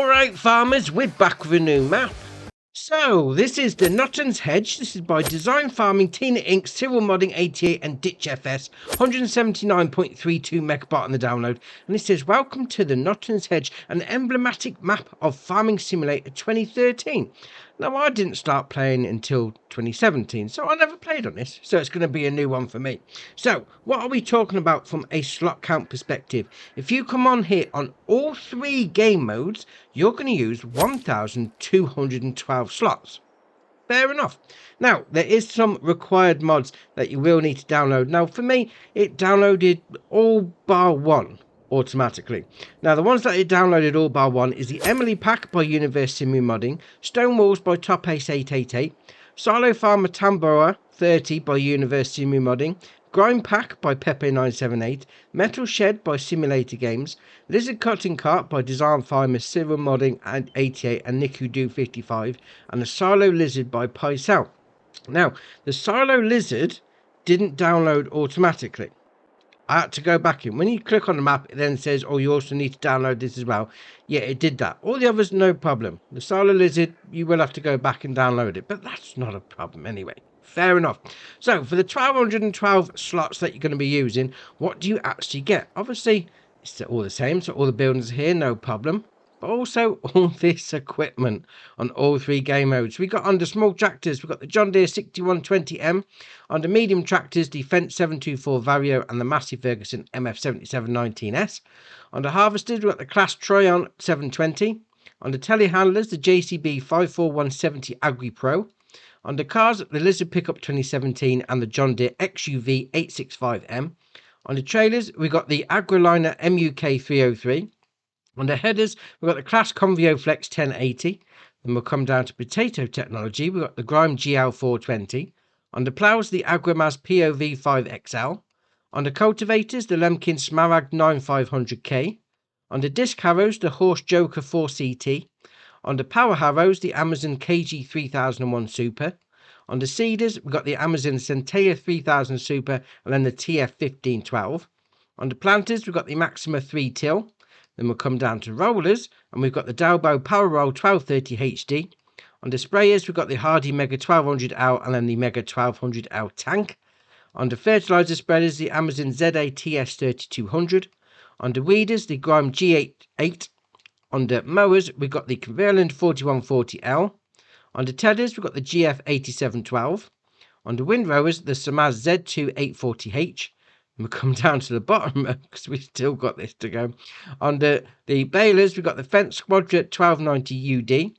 Alright farmers, we're back with a new map. So, this is the Nutons Hedge. This is by Design Farming, Tina Inc., Civil Modding 88 and Ditch FS. 179.32 megabyte on the download. And it says, welcome to the Nutons Hedge, an emblematic map of Farming Simulator 2013. Now, I didn't start playing until 2017, so I never played on this. So it's going to be a new one for me. So, what are we talking about from a slot count perspective? If you come on here on all three game modes, you're going to use 1,212 slots. Fair enough. Now, there is some required mods that you will need to download. Now, for me, it downloaded all bar one automatically. Now, the ones that it downloaded all bar one is the Emily Pack by Universe Simu Modding, Stone Walls by Top Ace 888, Silo Farmer Tambora 30 by Universe Simu Modding, Grind Pack by Pepe978, Metal Shed by Simulator Games, Lizard Cutting Cart by Design Farmer Civil Modding and 88 and Niku Do 55, and the Silo Lizard by Pycel. Now, the Silo Lizard didn't download automatically. I had to go back in. When you click on the map, it then says, oh, you also need to download this as well. Yeah, it did that. All the others, no problem. The Silo Lizard, you will have to go back and download it, but that's not a problem anyway. Fair enough. So, for the 1,212 slots that you're going to be using, what do you actually get? Obviously, it's all the same, so all the buildings are here, no problem. But also, all this equipment on all three game modes. We got under small tractors, we've got the John Deere 6120M. Under medium tractors, the Fendt 724 Vario and the Massey Ferguson MF7719S. Under harvesters, we've got the Class Troyon 720. Under telehandlers, the JCB 54170 Agri Pro. Under cars, the Lizard Pickup 2017 and the John Deere XUV 865M. Under trailers, we've got the Agriliner MUK 303. Under headers, we've got the Class Convio Flex 1080. Then we'll come down to potato technology. We've got the Grime GL 420. Under ploughs, the Agrimaz POV 5XL. Under cultivators, the Lemkin Smaragd 9500K. Under disc harrows, the Horse Joker 4CT. Under power harrows, the Amazon KG 3001 Super. Under seeders, we've got the Amazon Centella 3000 Super and then the TF 1512. Under planters, we've got the Maxima 3 Till. Then we'll come down to rollers, and we've got the Dalbo Power Roll 1230 HD. Under sprayers, we've got the Hardy Mega 1200L and then the Mega 1200L tank. Under fertilizer spreaders, the Amazon ZA TS 3200. Under weeders, the Grime G88. Under mowers, we've got the Converland 4140L. Under tedders, we've got the GF 8712. Under windrowers, the Samaz Z2 840H. We'll come down to the bottom because we've still got this to go. Under the balers, we've got the Fendt Squadra 1290 UD.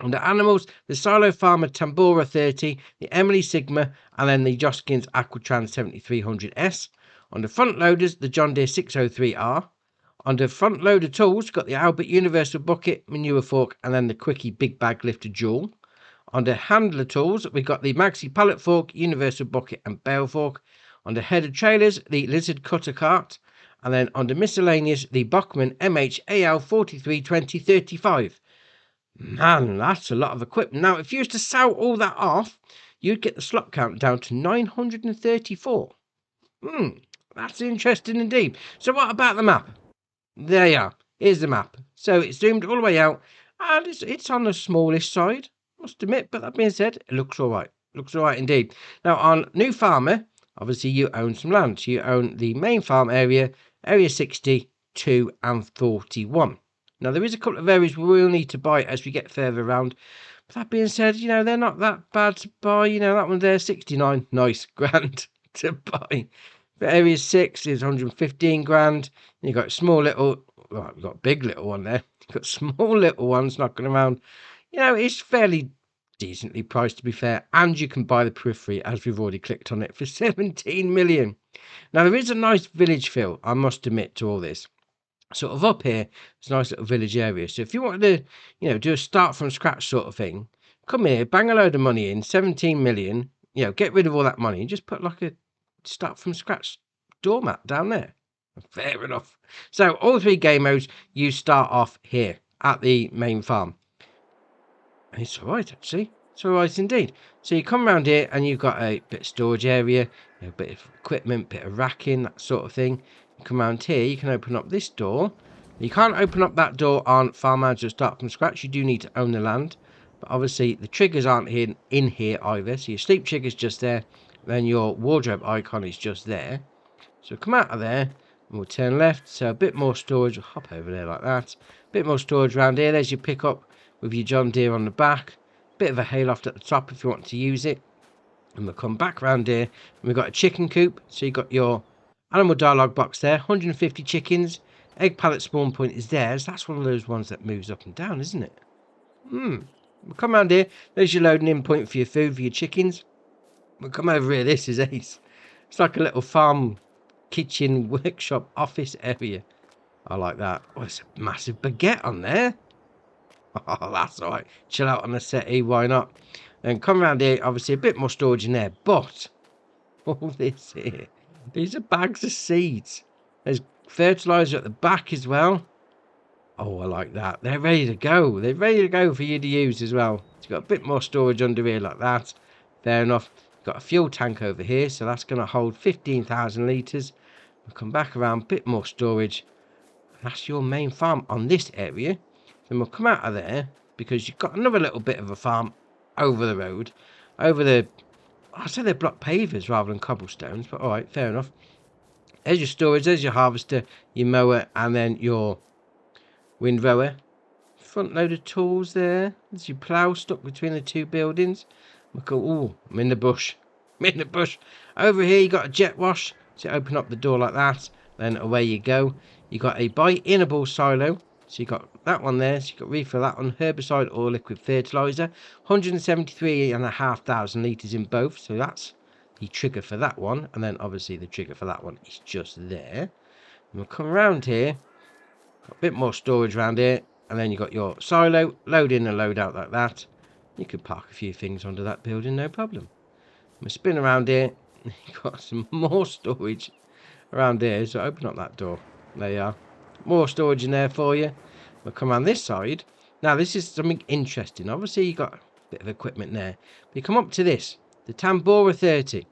Under animals, the Silo Farmer Tambora 30, the Emily Sigma, and then the Joskins Aquatrans 7300S. Under front loaders, the John Deere 603R. Under front loader tools, we've got the Albert Universal Bucket, Manure Fork, and then the Quickie Big Bag Lifter Dual. Under handler tools, we've got the Maxi Pallet Fork, Universal Bucket, and Bale Fork. Under header trailers, the Lizard Cutter Cart. And then under miscellaneous, the Bachmann MH AL 432035. Man, that's a lot of equipment. Now, if you used to sell all that off, you'd get the slot count down to 934. That's interesting indeed. So what about the map? There you are. Here's the map. So it's zoomed all the way out, and it's on the smallish side, must admit. But that being said, it looks all right. Looks all right indeed. Now, on New Farmer, obviously, you own some land. So you own the main farm area, area 60, 2 and 41. Now, there is a couple of areas we will need to buy as we get further around. But that being said, they're not that bad to buy. That one there, 69, nice, grand to buy. But area 6 is 115 grand. You've got small little, well, you've got a big little one there. You've got small little ones knocking around. It's fairly decently priced, to be fair, and you can buy the periphery as we've already clicked on it for 17 million. Now, there is a nice village feel, I must admit, to all this. Sort of up here, it's a nice little village area. So if you wanted to, do a start from scratch sort of thing, come here, bang a load of money in, 17 million, get rid of all that money and just put like a start from scratch doormat down there. Fair enough. So all three game modes, you start off here at the main farm. And it's all right, actually. It's all right indeed. So you come around here and you've got a bit of storage area, a bit of equipment, bit of racking, that sort of thing. You come around here, you can open up this door You can't open up that door on Farm Manager Start from scratch. You do need to own the land. But obviously the triggers aren't in here either. So your sleep trigger's just there. Then your wardrobe icon is just there. So come out of there and we'll turn left. So a bit more storage. We'll hop over there like that. A bit more storage around here. There's your pickup with your John Deere on the back. Bit of a hayloft at the top if you want to use it. And we'll come back around here. And we've got a chicken coop. So you've got your animal dialogue box there. 150 chickens. Egg pallet spawn point is theirs. That's one of those ones that moves up and down, isn't it? We'll come around here. There's your loading in point for your food for your chickens. We'll come over here. This is ace. It's like a little farm, kitchen, workshop, office area. I like that. Oh, it's a massive baguette on there. Oh, that's all right. Chill out on the settee. Why not? And come around here. Obviously, a bit more storage in there. But all this here. These are bags of seeds. There's fertilizer at the back as well. Oh, I like that. They're ready to go. They're ready to go for you to use as well. So you've got a bit more storage under here like that. Fair enough. You've got a fuel tank over here. So that's going to hold 15,000 litres. We'll come back around. Bit more storage. And that's your main farm on this area. Then we'll come out of there. Because you've got another little bit of a farm over the road. Over the... I say they're block pavers rather than cobblestones. But alright, fair enough. There's your storage. There's your harvester. Your mower. And then your... windrower, front load of tools there. There's your plough stuck between the two buildings. Oh, I'm in the bush. I'm in the bush. Over here you got a jet wash. So open up the door like that. Then away you go. You got a bi-inable silo. So you got that one there. So you got refill that on herbicide or liquid fertilizer. 173,500 litres in both. So that's the trigger for that one. And then obviously the trigger for that one is just there. And we'll come around here. Got a bit more storage around here, and then you got your silo, load in and load out like that. You could park a few things under that building, no problem. I'm gonna spin around here. You've got some more storage around here, so open up that door. There you are. More storage in there for you. We'll come around this side. Now this is something interesting. Obviously you got a bit of equipment there. But you come up to this, the Tambora 30.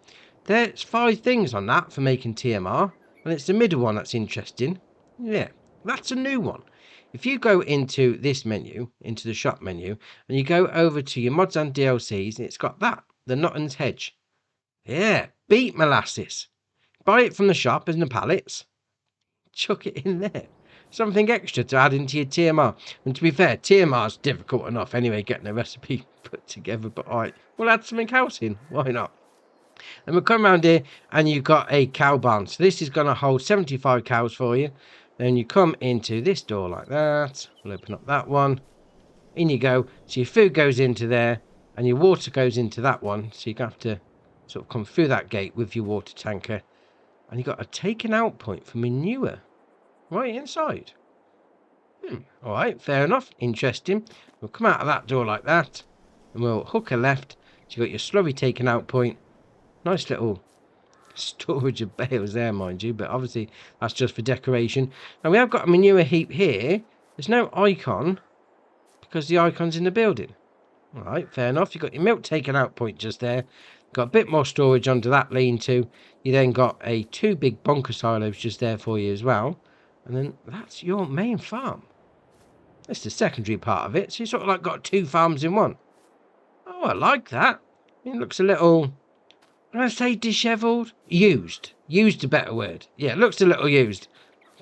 There's 5 things on that for making TMR, and it's the middle one that's interesting. Yeah. That's a new one. If you go into this menu, into the shop menu, and you go over to your mods and DLCs, and it's got that, the Nutons Hedge. Yeah, beet molasses. Buy it from the shop in the pallets. Chuck it in there. Something extra to add into your TMR. And to be fair, TMR's difficult enough anyway, getting a recipe put together. But alright, we'll add something else in. Why not? And we'll come around here, and you've got a cow barn. So this is going to hold 75 cows for you. Then you come into this door like that. We'll open up that one. In you go. So your food goes into there. And your water goes into that one. So you have to sort of come through that gate with your water tanker. And you've got a taken out point for manure. Right inside. Alright, fair enough. Interesting. We'll come out of that door like that. And we'll hook a left. So you've got your slurry taken out point. Nice little... storage of bales there, mind you, but obviously that's just for decoration. Now we have got a manure heap here. There's no icon because the icon's in the building. Alright, fair enough. You've got your milk taken out point just there. Got a bit more storage under that lean-to. You then got 2 big bunker silos just there for you as well. And then that's your main farm. That's the secondary part of it. So you sort of like got 2 farms in one. Oh, I like that. It looks a little... Can I say dishevelled? Used. Used a better word. Yeah, it looks a little used.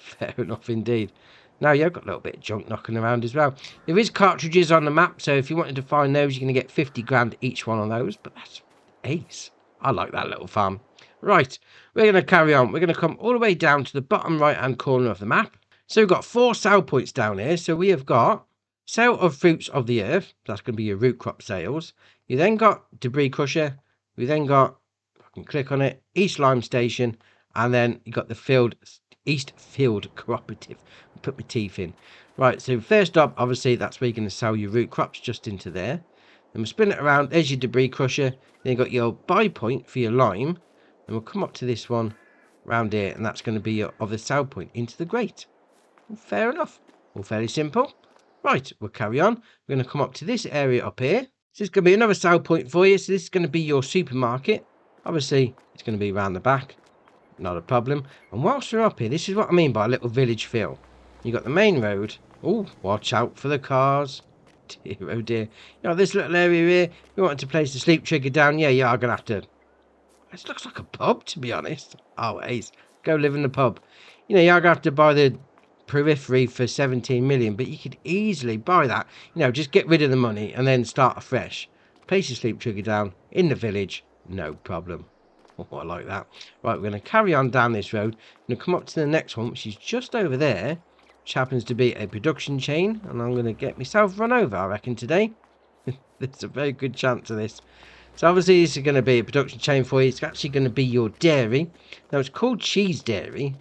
Fair enough indeed. Now, you've got a little bit of junk knocking around as well. There is cartridges on the map, so if you wanted to find those, you're going to get 50 grand each one on those. But that's ace. I like that little farm. Right, we're going to carry on. We're going to come all the way down to the bottom right-hand corner of the map. So we've got 4 sale points down here. So we have got sale of fruits of the earth. That's going to be your root crop sales. You then got debris crusher. We then got... click on it, East Lime Station, and then you got the East Field Cooperative. Put my teeth in. Right, so first up, obviously, that's where you're going to sell your root crops just into there. Then we'll spin it around. There's your debris crusher. Then you've got your buy point for your lime. And we'll come up to this one round here, and that's going to be your other sell point into the grate. Well, fair enough. All fairly simple. Right, we'll carry on. We're going to come up to this area up here. So this is going to be another sell point for you. So this is going to be your supermarket. Obviously, it's going to be around the back. Not a problem. And whilst we're up here, this is what I mean by a little village feel. You got the main road. Oh, watch out for the cars. Dear, oh dear. You know, this little area here, you wanted to place the sleep trigger down. Yeah, you are going to have to... This looks like a pub, to be honest. Oh, ace. Go live in the pub. You know, you're going to have to buy the periphery for 17 million, but you could easily buy that. You know, just get rid of the money and then start afresh. Place your sleep trigger down in the village. No problem. Oh, I like that. Right, we're going to carry on down this road. We're going to come up to the next one, which is just over there, which happens to be a production chain. And I'm going to get myself run over, I reckon, today. There's a very good chance of this. So obviously this is going to be a production chain for you. It's actually going to be your dairy. Now it's called cheese dairy,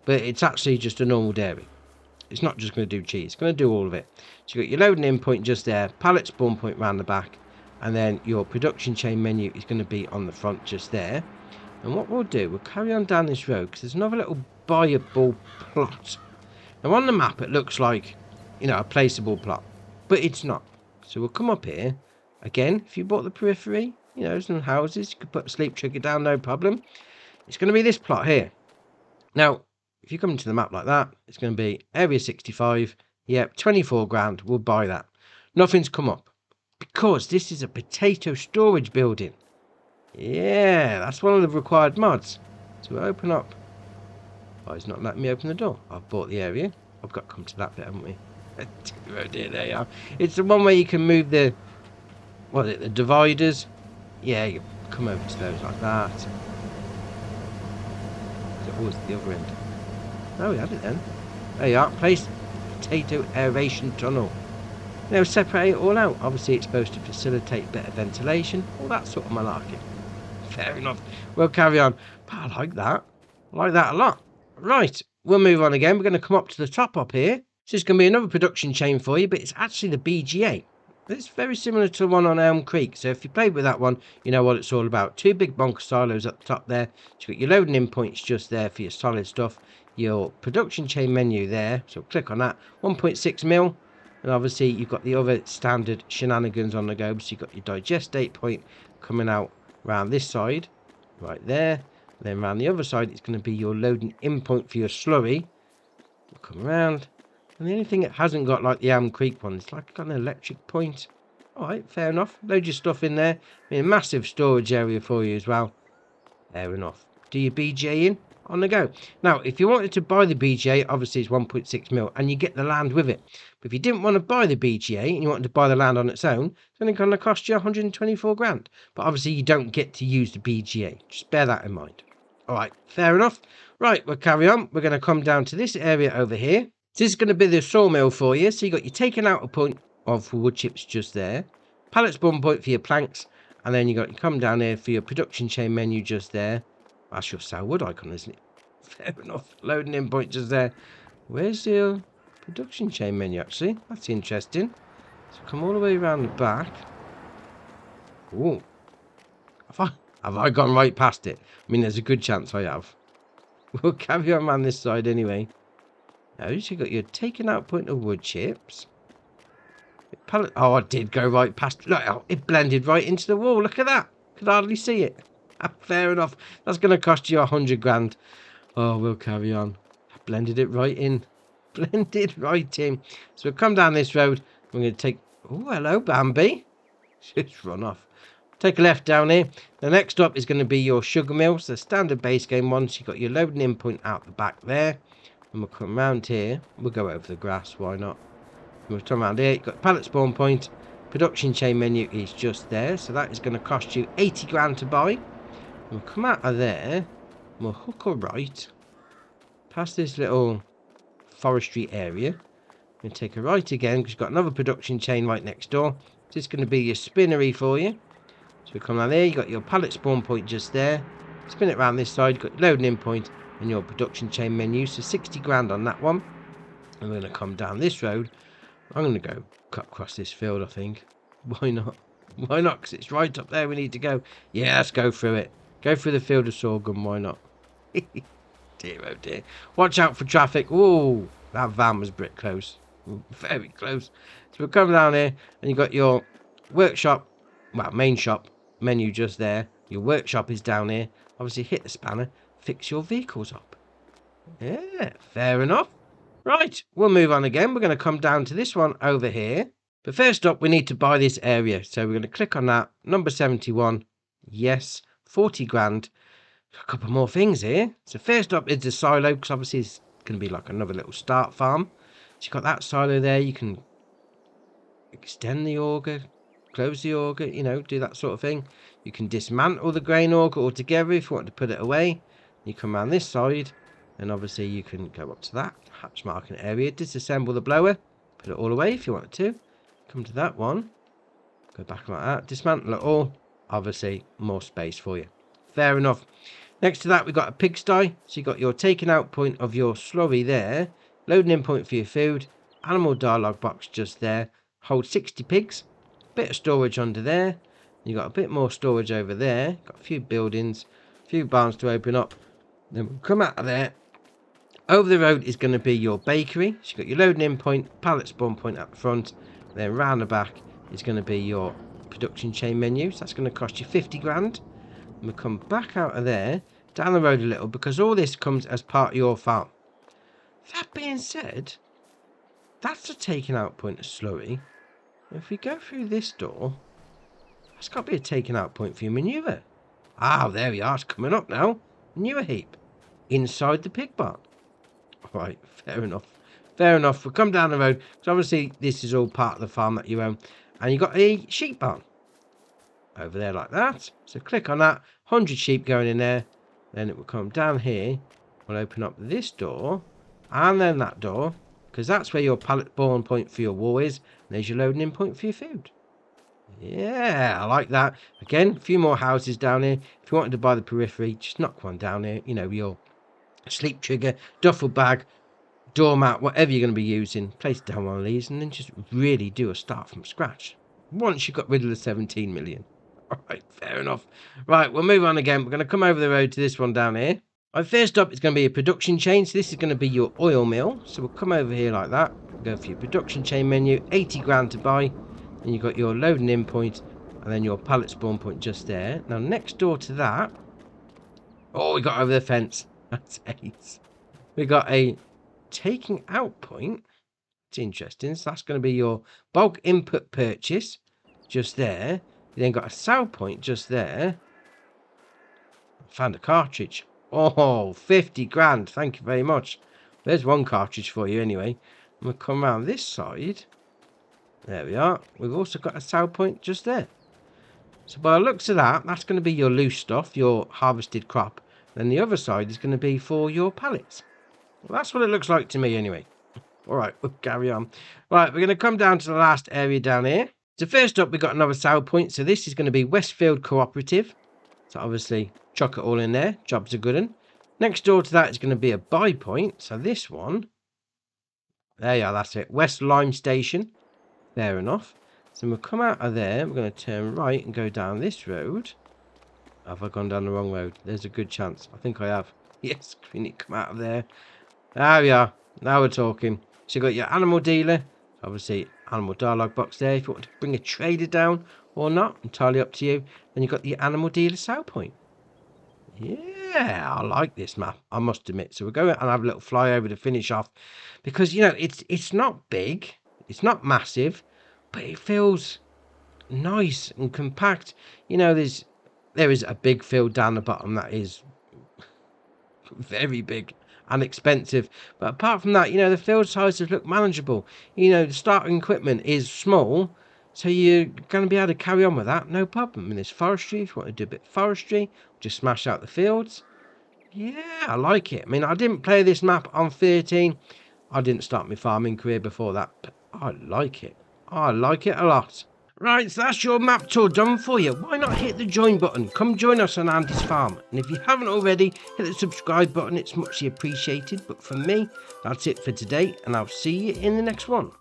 but it's actually just a normal dairy. It's not just going to do cheese. It's going to do all of it. So you've got your loading in point just there, pallet spawn point round the back, and then your production chain menu is going to be on the front just there. And what we'll do, we'll carry on down this road because there's another little buyable plot. Now on the map it looks like, you know, a placeable plot, but it's not. So we'll come up here. Again, if you bought the periphery, you know, some houses, you could put a sleep trigger down, no problem. It's going to be this plot here. Now, if you come into the map like that, it's going to be area 65. Yep, 24 grand. We'll buy that. Nothing's come up because this is a potato storage building. Yeah, that's one of the required mods. So we'll open up. Oh, he's not letting me open the door. I've bought the area. I've got to come to that bit, haven't we? Oh dear, there you are. It's the one where you can move the... What is it, the dividers? Yeah, you come over to those like that. Is it always the other end? Oh, we had it then. There you are. Place potato aeration tunnel. Now separate it all out. Obviously it's supposed to facilitate better ventilation. All that sort of malarkey. Fair enough. We'll carry on. But I like that. I like that a lot. Right, we'll move on again. We're going to come up to the top up here. So it's going to be another production chain for you, but it's actually the BGA. It's very similar to the one on Elm Creek. So if you played with that one, you know what it's all about. Two big bonker silos at the top there. So you've got your loading in points just there for your solid stuff. Your production chain menu there. So click on that. 1.6 mil. And obviously you've got the other standard shenanigans on the go. So you've got your digestate point coming out around this side. Right there. And then around the other side, it's going to be your loading in point for your slurry. We'll come around. And the only thing it hasn't got, like the Elm Creek one, it's like got an electric point. Alright, fair enough. Load your stuff in there. I mean, a massive storage area for you as well. Fair enough. Do your BGA in? On the go. Now, if you wanted to buy the BGA, obviously it's 1.6 mil, and you get the land with it. But if you didn't want to buy the BGA, and you wanted to buy the land on its own, it's only going to cost you 124 grand. But obviously you don't get to use the BGA. Just bear that in mind. Alright, fair enough. Right, we'll carry on. We're going to come down to this area over here. This is going to be the sawmill for you. So you got your taken out a point of wood chips just there. Pallet spawn point for your planks. And then you got you come down here for your production chain menu just there. That's your sell wood icon, isn't it? Fair enough. Loading in point just there. Where's the production chain menu actually? That's interesting. So come all the way around the back. Oh. Have I gone right past it? I mean, there's a good chance I have. We'll carry on around this side anyway. Now, you got your taken out point of wood chips. Oh, I did go right past. Look, it blended right into the wall. Look at that. Could hardly see it. Fair enough. That's going to cost you 100 grand. Oh, we'll carry on. I blended it right in. Blended right in. So we'll come down this road. We're going to take... Oh, hello, Bambi. Just run off. Take a left down here. The next up is going to be your sugar mill. So the standard base game one. So you've got your loading in point out the back there. And we'll come round here. We'll go over the grass. Why not? We'll come around here. You've got pallet spawn point. Production chain menu is just there. So that is going to cost you 80 grand to buy. We'll come out of there. We'll hook a right. Past this little forestry area. We'll take a right again because you've got another production chain right next door. This is going to be your spinnery for you. So we come down there. You've got your pallet spawn point just there. Spin it around this side. You've got your loading in point and your production chain menu. So 60 grand on that one. And we're going to come down this road. I'm going to go cut across this field, I think. Why not? Why not? Because it's right up there we need to go. Yeah, let's go through it. Go through the field of sorghum. Why not? Dear, oh dear. Watch out for traffic. Ooh, that van was brick close. Ooh, very close. So we'll come down here and you've got your workshop, well, main shop menu just there. Your workshop is down here. Obviously hit the spanner. Fix your vehicles up. Yeah, fair enough. Right, we'll move on again. We're going to come down to this one over here. But first up, we need to buy this area. So we're going to click on that. Number 71. Yes, 40 grand. A couple more things here. So first up is the silo, because obviously it's going to be like another little start farm. So you've got that silo there. You can extend the auger, close the auger, you know, do that sort of thing. You can dismantle the grain auger altogether if you want to put it away. You come around this side, and obviously you can go up to that hatch marking area, disassemble the blower, put it all away if you wanted to. Come to that one, go back like that, dismantle it all. Obviously more space for you. Fair enough. Next to that, we've got a pigsty. So you've got your taking out point of your slurry there, loading in point for your food, animal dialogue box just there, hold 60 pigs, bit of storage under there. You've got a bit more storage over there, got a few buildings, a few barns to open up. Then we'll come out of there. Over the road is going to be your bakery. So you've got your loading in point, pallet spawn point at the front. Then round the back is going to be your production chain menu. So that's going to cost you 50 grand. And we'll come back out of there, down the road a little, because all this comes as part of your farm. That being said, that's the taking out point of slurry. If we go through this door, that's got to be a taking out point for your manure. Ah, there we are. It's coming up now. Manure heap inside the pig barn. Right, fair enough. Fair enough. We'll come down the road, because obviously this is all part of the farm that you own. And you've got a sheep barn over there like that. So click on that. 100 sheep going in there. Then it will come down here. We'll open up this door and then that door, because that's where your pallet spawn point for your wall is. And there's your loading in point for your food. Yeah, I like that. Again, a few more houses down here. If you wanted to buy the periphery, just knock one down here. You know, your sleep trigger, duffel bag, doormat, whatever you're going to be using. Place down one of these and then just really do a start from scratch. Once you've got rid of the 17 million. Alright, fair enough. Right, we'll move on again. We're going to come over the road to this one down here. Right, first up, it's going to be a production chain. So this is going to be your oil mill. So we'll come over here like that. Go for your production chain menu. 80 grand to buy. And you've got your loading in point. And then your pallet spawn point just there. Now, next door to that. Oh, we got over the fence. That's ace. We got a taking out point. It's interesting. So that's going to be your bulk input purchase. Just there. You then got a sell point just there. Found a cartridge. Oh, 50 grand. Thank you very much. There's one cartridge for you anyway. And we'll come around this side. There we are. We've also got a sell point just there. So by the looks of that, that's going to be your loose stuff, your harvested crop. Then the other side is going to be for your pallets. Well, that's what it looks like to me anyway. All right, we'll carry on. Right, we're going to come down to the last area down here. So first up, we've got another sale point. So this is going to be Westfield Cooperative. So obviously, chuck it all in there. Job's a good one. Next door to that is going to be a buy point. So this one, there you are, that's it. West Lime Station. Fair enough. So we'll come out of there. We're going to turn right and go down this road. Have I gone down the wrong road? There's a good chance. I think I have. Yes, we need to come out of there. There we are. Now we're talking. So you've got your animal dealer. Obviously, animal dialogue box there. If you want to bring a trader down or not, entirely up to you. Then you've got the animal dealer sale point. Yeah, I like this map, I must admit. So we'll go and have a little flyover to finish off. Because, you know, it's not big. It's not massive. But it feels nice and compact. You know, there is a big field down the bottom that is very big and expensive. But apart from that, you know, the field sizes look manageable. You know, the starting equipment is small. So you're going to be able to carry on with that. No problem. And there's forestry. If you want to do a bit of forestry, just smash out the fields. Yeah, I like it. I mean, I didn't play this map on 13. I didn't start my farming career before that. But I like it. I like it a lot. Right, so that's your map tour done for you. Why not hit the join button? Come join us on Andy's farm. And if you haven't already, hit the subscribe button. It's muchly appreciated. But for me, that's it for today. And I'll see you in the next one.